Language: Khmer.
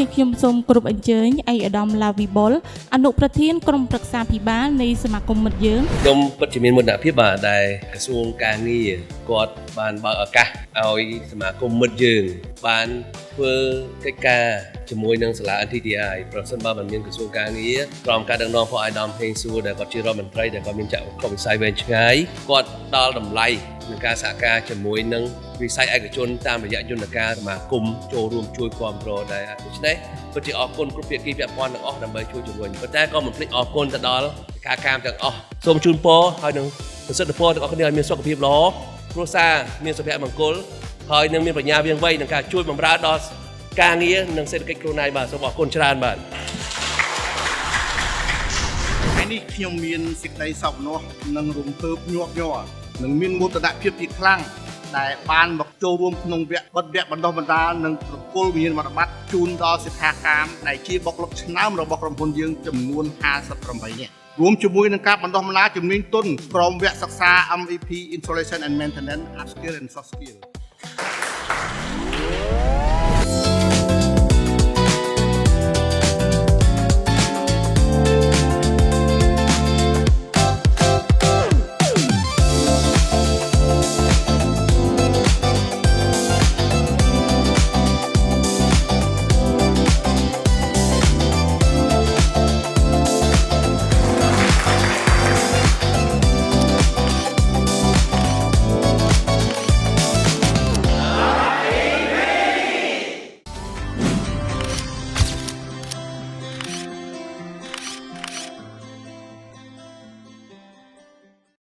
នេះខ្ញុំសូមគោរពអញ្ជើញឯកឧត្តមឡាវីបុលអនុប្រធានក្រុមប្រឹក្សាភិបាលនៃសមាគមមិត្តយើងខ្ញុំពិតជាមានមោទនភាពបាទដែលក្រសួងការងារគាត់បានបើកឱកាសឲ្យសមាគមមិត្តយើងបានធ្វើកិច្ចការជាមួយនឹងសាលា NTTI ប្រសិនបើមិនមានក្រសួងការងារក្រោមការដឹកនាំរបស់អាយដាមហេងសួរដែលគាត់ជារដ្ឋមន្ត្រីដែលគាត់មានចក្ខុវិស័យវែងឆ្ងាយគាត់ដល់តម្លៃនឹងការសហការជាមួយនឹងវិស័យឯកជនតាមរយៈយន្តការសមាគមចូលរួមជួយគ្រប់គ្រងដែរដូច្នេះពិតជាអរគុណគ្រប់ភាគីពាក់ព័ន្ធទាំងអស់ដើម្បីជួយជំរុញប៉ុន្តែក៏មិនភ្លេចអរគុណទៅដល់ការកាមទាំងអស់សូមជូនពរហើយនឹងប្រសិទ្ធភាពទាំងអស់គ្នាឲ្យមានសុខភាពល្អគ្រួសារមានសុភមង្គលហើយនឹងមានបញ្ញាវាងវៃក្នុងការជួយបម្រើដល់ការងារនិងសេដ្ឋកិច្ចខ្លួនឯងបាទសូមអរគុណច្រើនបាទថ្ងៃនេះខ្ញុំមានសេចក្តីសោកនោះនិងរំភើបញាប់ញ័រនិងមានមោទនភាពជាខ្លាំងដែលបានមកចូលរួមក្នុងវគ្គបណ្ដុះបណ្ដាលនិងប្រគល់វិញ្ញាណបត្រជូនដល់សិក្ខាកាមដែលជាបុគ្គលិកឆ្នើមរបស់ក្រុមហ៊ុនយើងចំនួន58នាក់រួមជាមួយនឹងការបណ្ដុះបណ្ដាលជំនាញទន់ក្រមវគ្គសិក្សា MEP Installation and Maintenance Hard Skill and Soft Skill